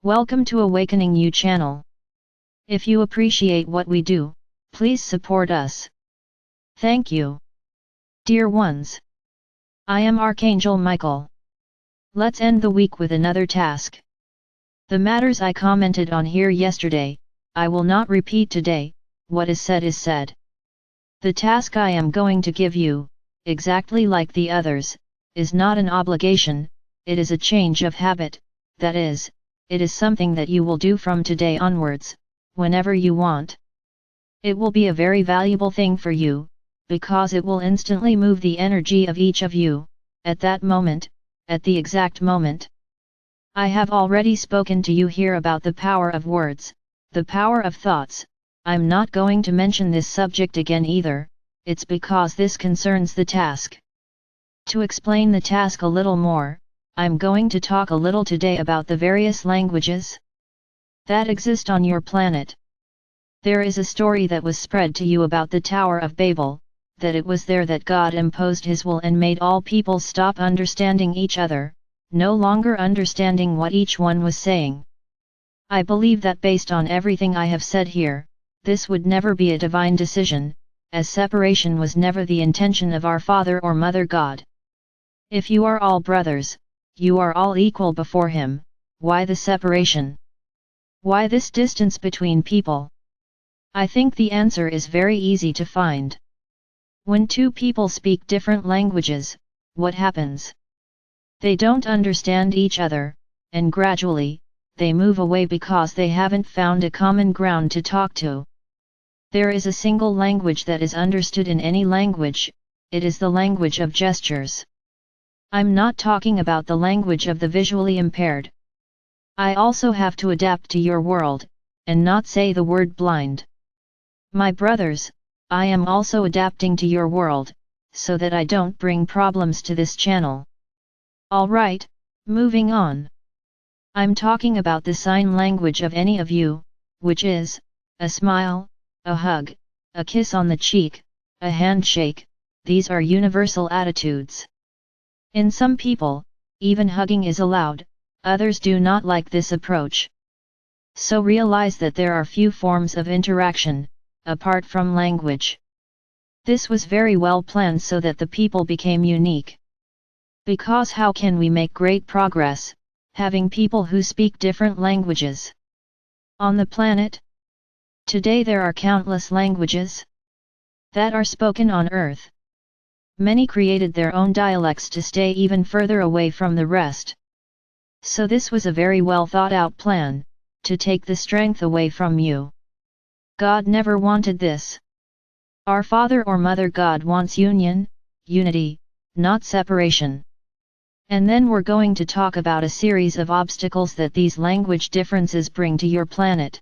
Welcome to Awakening You channel. If you appreciate what we do, please support us. Thank you. Dear ones, I am Archangel Michael. Let's end the week with another task. The matters I commented on here yesterday, I will not repeat today. What is said is said. The task I am going to give you, exactly like the others, is not an obligation, it is a change of habit, that is, it is something that you will do from today onwards, whenever you want. It will be a very valuable thing for you, because it will instantly move the energy of each of you, at that moment, at the exact moment. I have already spoken to you here about the power of words, the power of thoughts. I'm not going to mention this subject again either, it's because this concerns the task. To explain the task a little more, I'm going to talk a little today about the various languages that exist on your planet. There is a story that was spread to you about the Tower of Babel, that it was there that God imposed His will and made all people stop understanding each other, no longer understanding what each one was saying. I believe that based on everything I have said here, this would never be a divine decision, as separation was never the intention of our Father or Mother God. If you are all brothers, you are all equal before Him, why the separation? Why this distance between people? I think the answer is very easy to find. When two people speak different languages, what happens? They don't understand each other, and gradually, they move away because they haven't found a common ground to talk to. There is a single language that is understood in any language, it is the language of gestures. I'm not talking about the language of the visually impaired. I also have to adapt to your world, and not say the word blind. My brothers, I am also adapting to your world, so that I don't bring problems to this channel. Alright, moving on. I'm talking about the sign language of any of you, which is, a smile, a hug, a kiss on the cheek, a handshake, these are universal attitudes. In some people, even hugging is allowed, others do not like this approach. So realize that there are few forms of interaction, apart from language. This was very well planned so that the people became unique. Because how can we make great progress, having people who speak different languages on the planet? Today there are countless languages that are spoken on Earth. Many created their own dialects to stay even further away from the rest. So this was a very well thought out plan, to take the strength away from you. God never wanted this. Our Father or Mother God wants union, unity, not separation. And then we're going to talk about a series of obstacles that these language differences bring to your planet.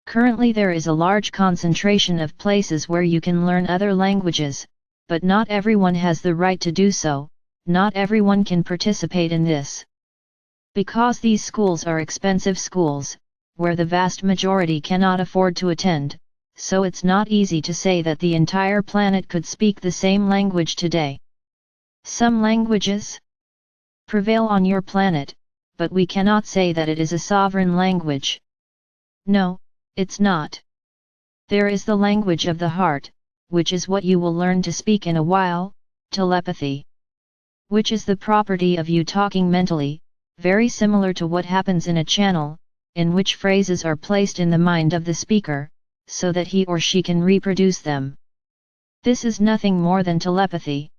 Currently there is a large concentration of places where you can learn other languages, but not everyone has the right to do so, not everyone can participate in this. Because these schools are expensive schools, where the vast majority cannot afford to attend, so it's not easy to say that the entire planet could speak the same language today. Some languages prevail on your planet, but we cannot say that it is a sovereign language. No, it's not. There is the language of the heart, which is what you will learn to speak in a while, telepathy. Which is the property of you talking mentally, very similar to what happens in a channel, in which phrases are placed in the mind of the speaker, so that he or she can reproduce them. This is nothing more than telepathy.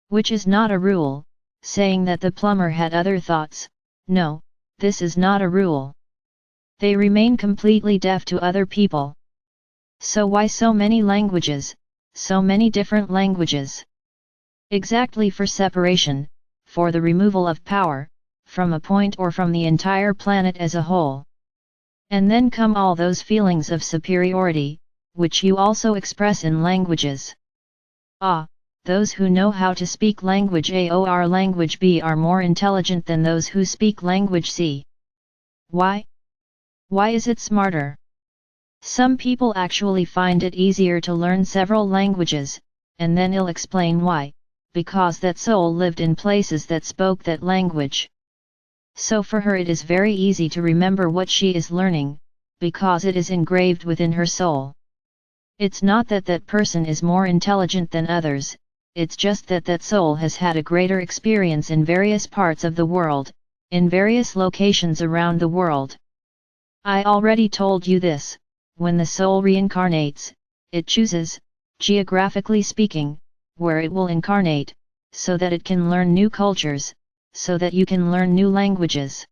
Which is not a rule, saying that the plumber had other thoughts, no, this is not a rule. They remain completely deaf to other people. So why so many languages, so many different languages? Exactly for separation, for the removal of power, from a point or from the entire planet as a whole. And then come all those feelings of superiority, which you also express in languages. Ah, those who know how to speak language A or language B are more intelligent than those who speak language C. Why? Why is it smarter? Some people actually find it easier to learn several languages, and then I'll explain why, because that soul lived in places that spoke that language. So for her it is very easy to remember what she is learning, because it is engraved within her soul. It's not that that person is more intelligent than others, it's just that that soul has had a greater experience in various parts of the world, in various locations around the world. I already told you this, when the soul reincarnates, it chooses, geographically speaking, where it will incarnate, so that it can learn new cultures, so that you can learn new languages.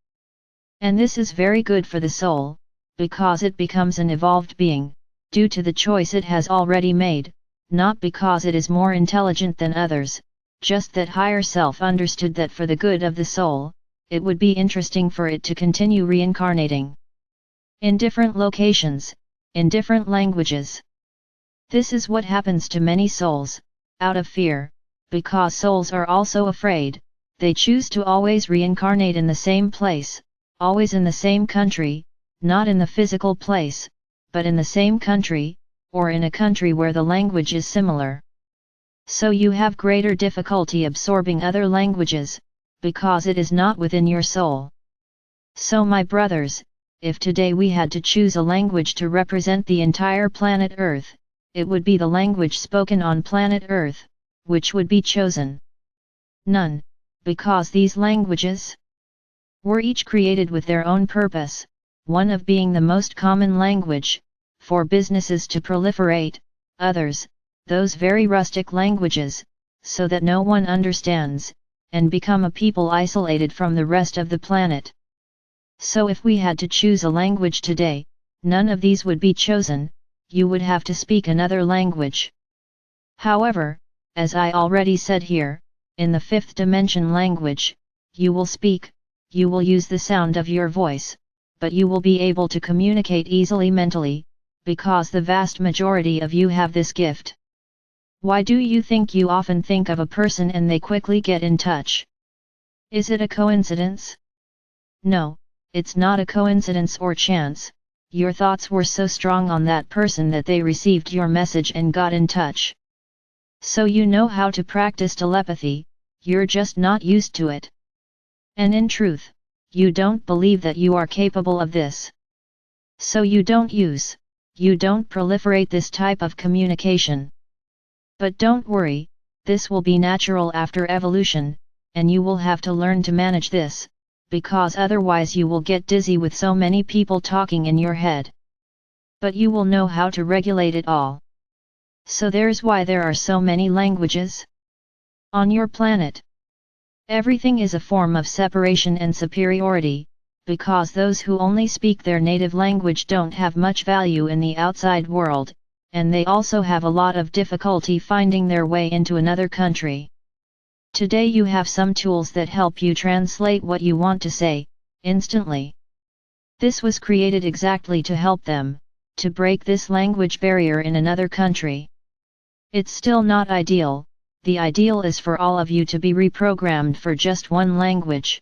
And this is very good for the soul, because it becomes an evolved being, due to the choice it has already made, not because it is more intelligent than others, just that higher self understood that for the good of the soul, it would be interesting for it to continue reincarnating. In different locations, in different languages. This is what happens to many souls, out of fear, because souls are also afraid. They choose to always reincarnate in the same place, always in the same country, not in the physical place, but in the same country, or in a country where the language is similar. So you have greater difficulty absorbing other languages, because it is not within your soul. So my brothers, if today we had to choose a language to represent the entire planet Earth, it would be the language spoken on planet Earth, which would be chosen. None. Because these languages were each created with their own purpose, one of being the most common language, for businesses to proliferate, others, those very rustic languages, so that no one understands, and become a people isolated from the rest of the planet. So if we had to choose a language today, none of these would be chosen, you would have to speak another language. However, as I already said here, in the fifth dimension language, you will speak, you will use the sound of your voice, but you will be able to communicate easily mentally, because the vast majority of you have this gift. Why do you think you often think of a person and they quickly get in touch? Is it a coincidence? No, it's not a coincidence or chance. Your thoughts were so strong on that person that they received your message and got in touch. So you know how to practice telepathy, you're just not used to it. And in truth, you don't believe that you are capable of this. So you don't proliferate this type of communication. But don't worry, this will be natural after evolution, and you will have to learn to manage this, because otherwise you will get dizzy with so many people talking in your head. But you will know how to regulate it all. So there's why there are so many languages on your planet. Everything is a form of separation and superiority, because those who only speak their native language don't have much value in the outside world, and they also have a lot of difficulty finding their way into another country. Today you have some tools that help you translate what you want to say, instantly. This was created exactly to help them, to break this language barrier in another country. It's still not ideal, the ideal is for all of you to be reprogrammed for just one language.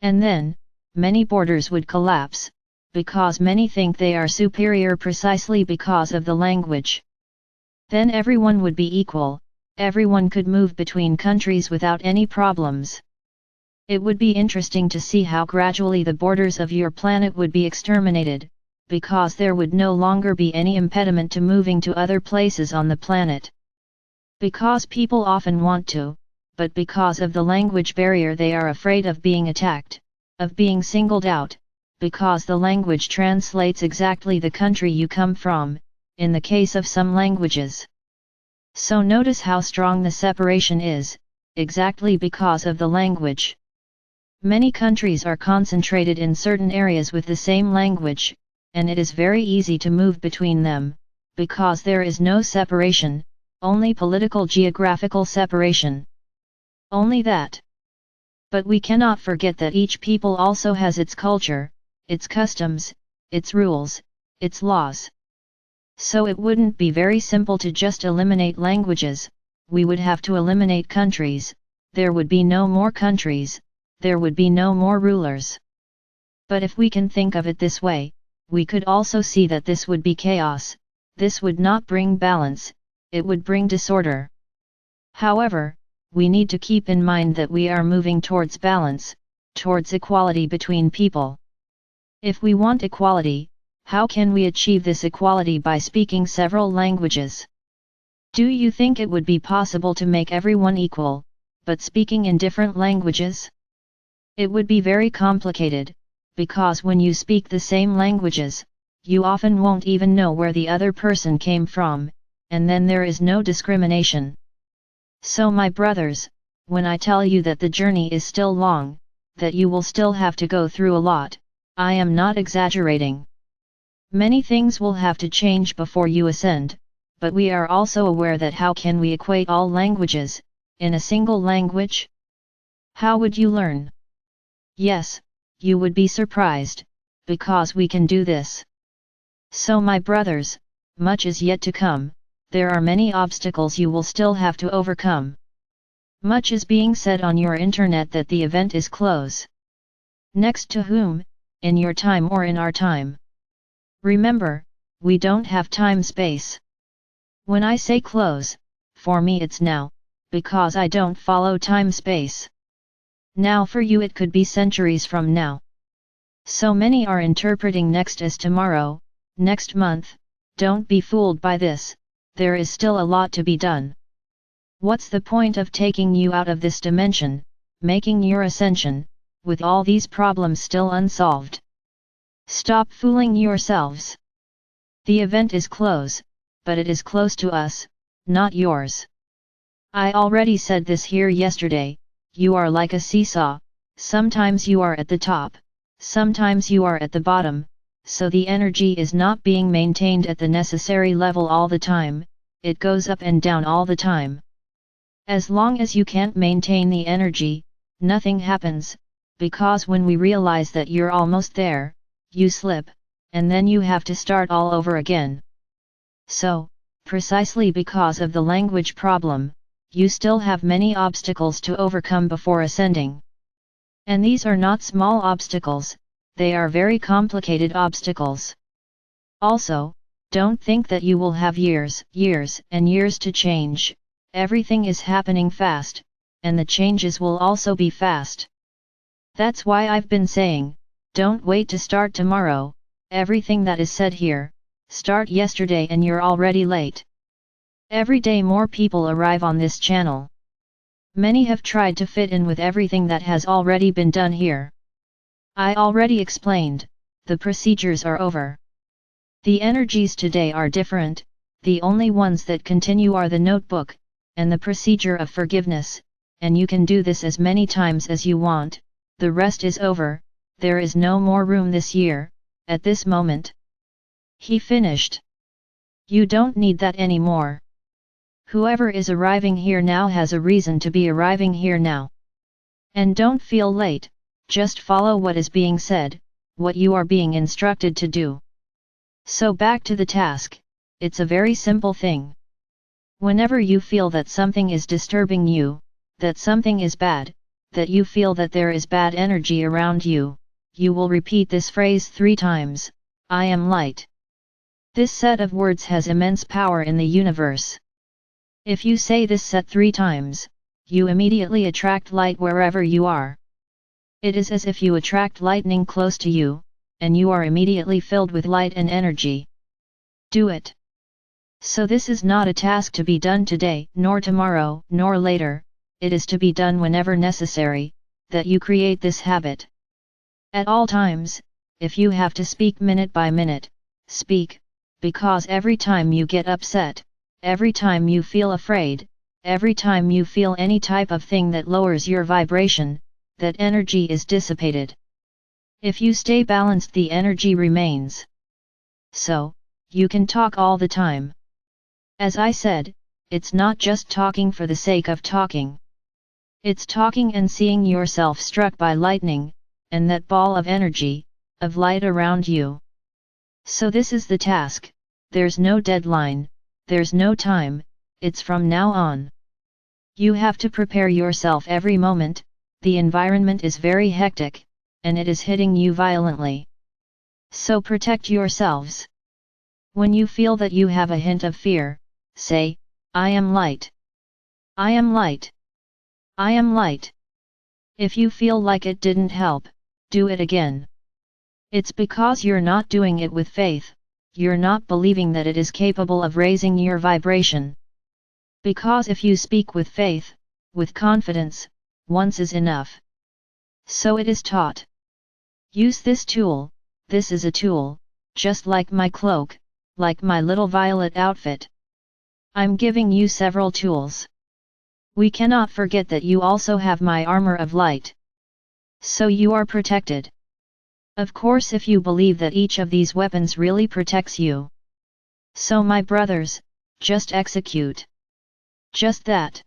And then, many borders would collapse, because many think they are superior precisely because of the language. Then everyone would be equal, everyone could move between countries without any problems. It would be interesting to see how gradually the borders of your planet would be exterminated, because there would no longer be any impediment to moving to other places on the planet. Because people often want to, but because of the language barrier they are afraid of being attacked, of being singled out, because the language translates exactly the country you come from, in the case of some languages. So notice how strong the separation is, exactly because of the language. Many countries are concentrated in certain areas with the same language, and it is very easy to move between them, because there is no separation, only political geographical separation. Only that. But we cannot forget that each people also has its culture, its customs, its rules, its laws. So it wouldn't be very simple to just eliminate languages, we would have to eliminate countries, there would be no more countries, there would be no more rulers. But if we can think of it this way, we could also see that this would be chaos, this would not bring balance, it would bring disorder. However, we need to keep in mind that we are moving towards balance, towards equality between people. If we want equality, how can we achieve this equality by speaking several languages? Do you think it would be possible to make everyone equal, but speaking in different languages? It would be very complicated, because when you speak the same languages, you often won't even know where the other person came from, and then there is no discrimination. So my brothers, when I tell you that the journey is still long, that you will still have to go through a lot, I am not exaggerating. Many things will have to change before you ascend, but we are also aware that how can we equate all languages, in a single language? How would you learn? Yes, you would be surprised, because we can do this. So my brothers, much is yet to come, there are many obstacles you will still have to overcome. Much is being said on your internet that the event is close. Next to whom, in your time or in our time? Remember, we don't have time-space. When I say close, for me it's now, because I don't follow time-space. Now for you it could be centuries from now. So many are interpreting next as tomorrow, next month. Don't be fooled by this, there is still a lot to be done. What's the point of taking you out of this dimension, making your ascension, with all these problems still unsolved? Stop fooling yourselves. The event is close, but it is close to us, not yours. I already said this here yesterday, you are like a seesaw, sometimes you are at the top, sometimes you are at the bottom, so the energy is not being maintained at the necessary level all the time, it goes up and down all the time. As long as you can't maintain the energy, nothing happens, because when we realize that you're almost there, you slip, and then you have to start all over again. So, precisely because of the language problem, you still have many obstacles to overcome before ascending. And these are not small obstacles, they are very complicated obstacles. Also, don't think that you will have years and years to change, everything is happening fast, and the changes will also be fast. That's why I've been saying, don't wait to start tomorrow, everything that is said here, start yesterday and you're already late. Every day more people arrive on this channel. Many have tried to fit in with everything that has already been done here. I already explained, the procedures are over. The energies today are different, the only ones that continue are the notebook, and the procedure of forgiveness, and you can do this as many times as you want, the rest is over, there is no more room this year, at this moment. He finished. You don't need that anymore. Whoever is arriving here now has a reason to be arriving here now. And don't feel late, just follow what is being said, what you are being instructed to do. So back to the task, it's a very simple thing. Whenever you feel that something is disturbing you, that something is bad, that you feel that there is bad energy around you, you will repeat this phrase 3 times, I am light. This set of words has immense power in the universe. If you say this set 3 times, you immediately attract light wherever you are. It is as if you attract lightning close to you, and you are immediately filled with light and energy. Do it. So this is not a task to be done today, nor tomorrow, nor later, it is to be done whenever necessary, that you create this habit. At all times, if you have to speak minute by minute, speak, because every time you get upset, every time you feel afraid, every time you feel any type of thing that lowers your vibration, that energy is dissipated. If you stay balanced, the energy remains. So, you can talk all the time. As I said, it's not just talking for the sake of talking. It's talking and seeing yourself struck by lightning, and that ball of energy, of light around you. So this is the task, there's no deadline, there's no time, it's from now on. You have to prepare yourself every moment, the environment is very hectic, and it is hitting you violently. So protect yourselves. When you feel that you have a hint of fear, say, I am light. I am light. I am light. If you feel like it didn't help, do it again. It's because you're not doing it with faith, you're not believing that it is capable of raising your vibration. Because if you speak with faith, with confidence, once is enough. So it is taught. Use this tool, this is a tool, just like my cloak, like my little violet outfit. I'm giving you several tools. We cannot forget that you also have my armor of light. So you are protected. Of course, if you believe that each of these weapons really protects you. So my brothers, just execute. Just that.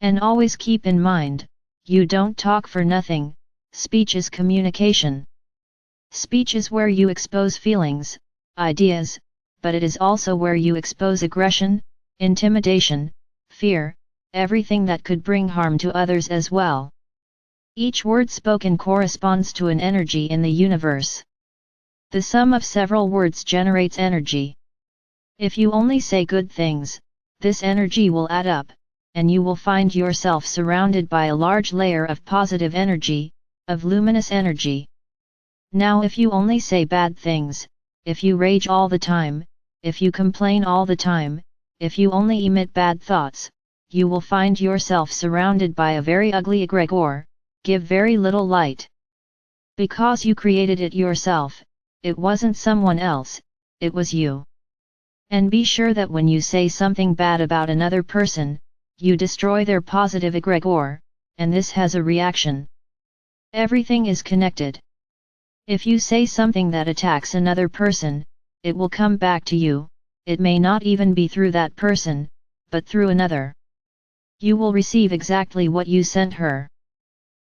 And always keep in mind, you don't talk for nothing, speech is communication. Speech is where you expose feelings, ideas, but it is also where you expose aggression, intimidation, fear, everything that could bring harm to others as well. Each word spoken corresponds to an energy in the universe. The sum of several words generates energy. If you only say good things, this energy will add up, and you will find yourself surrounded by a large layer of positive energy, of luminous energy. Now if you only say bad things, if you rage all the time, if you complain all the time, if you only emit bad thoughts, you will find yourself surrounded by a very ugly egregore, give very little light. Because you created it yourself, it wasn't someone else, it was you. And be sure that when you say something bad about another person, you destroy their positive egregore, and this has a reaction. Everything is connected. If you say something that attacks another person, it will come back to you, it may not even be through that person, but through another. You will receive exactly what you sent her.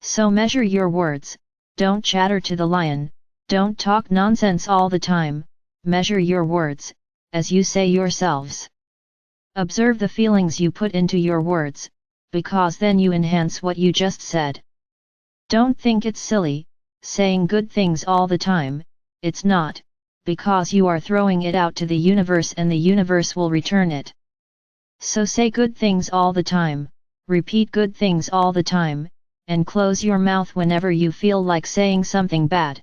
So measure your words, don't chatter to the lion, don't talk nonsense all the time, measure your words, as you say yourselves. Observe the feelings you put into your words, because then you enhance what you just said. Don't think it's silly, saying good things all the time, it's not, because you are throwing it out to the universe and the universe will return it. So say good things all the time, repeat good things all the time, and close your mouth whenever you feel like saying something bad.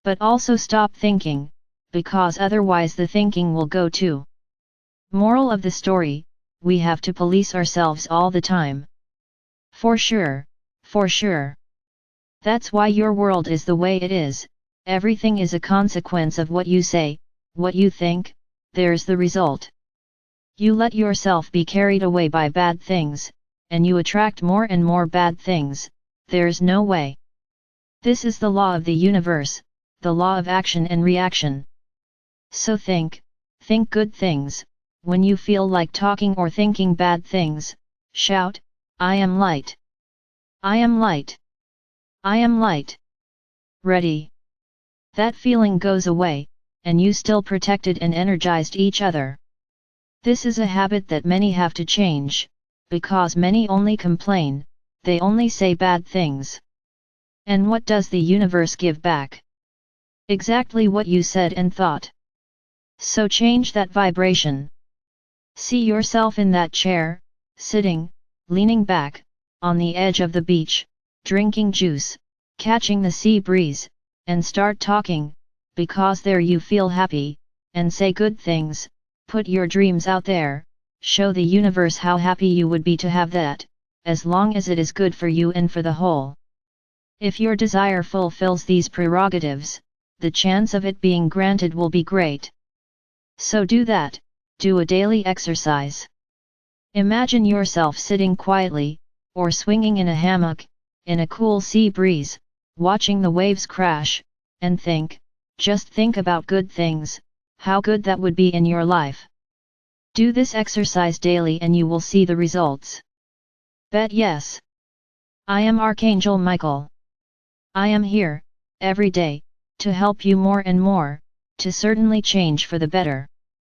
But also stop thinking, because otherwise the thinking will go too. Moral of the story, we have to police ourselves all the time. For sure, for sure. That's why your world is the way it is, everything is a consequence of what you say, what you think, there's the result. You let yourself be carried away by bad things, and you attract more and more bad things, there's no way. This is the law of the universe, the law of action and reaction. So think good things, when you feel like talking or thinking bad things, shout, I am light. I am light. I am light. Ready. That feeling goes away, and you still protected and energized each other. This is a habit that many have to change, because many only complain, they only say bad things. And what does the universe give back? Exactly what you said and thought. So change that vibration. See yourself in that chair, sitting, leaning back, on the edge of the beach, drinking juice, catching the sea breeze, and start talking, because there you feel happy, and say good things, put your dreams out there, show the universe how happy you would be to have that, as long as it is good for you and for the whole. If your desire fulfills these prerogatives, the chance of it being granted will be great. So do that, do a daily exercise. Imagine yourself sitting quietly, or swinging in a hammock, in a cool sea breeze, watching the waves crash, and just think about good things, how good that would be in your life. Do this exercise daily and you will see the results. Bet yes. I am Archangel Michael. I am here, every day, to help you more and more, to certainly change for the better.